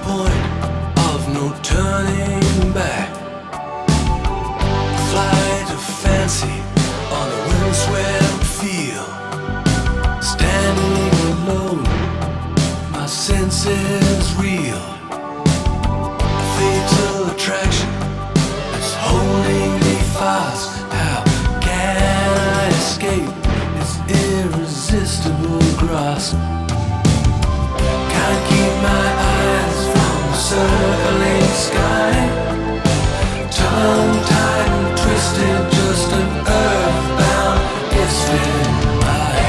point of no turning back. Flight of fancy on a windswept field. Standing alone, my senses reel. A fatal attraction is holding me fast. How can I escape its irresistible grasp? Can't keep my eyes from the circling sky. Tongue-tied and twisted, just an earthbound misfit eye.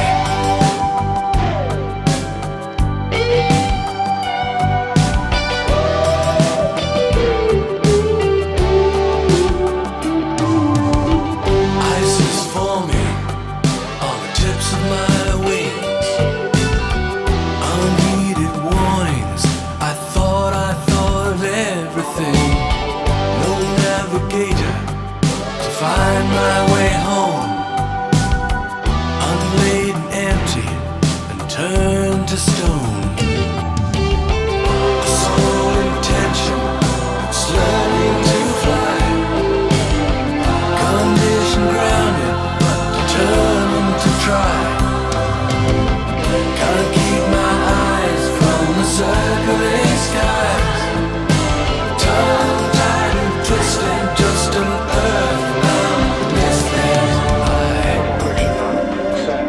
Ice is forming on the tips of my wings. Unheeded warnings, I thought of everything. No navigator to find my way home. Unladen, empty, and turned to stone. A sole intention, it's learning to fly. Condition grounded, but determined to try. Can't keep my eyes from the circling skies. Tongue-tied and twisted, just an earthbound misfit eye. Set.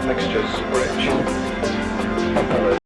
Mixtures rich.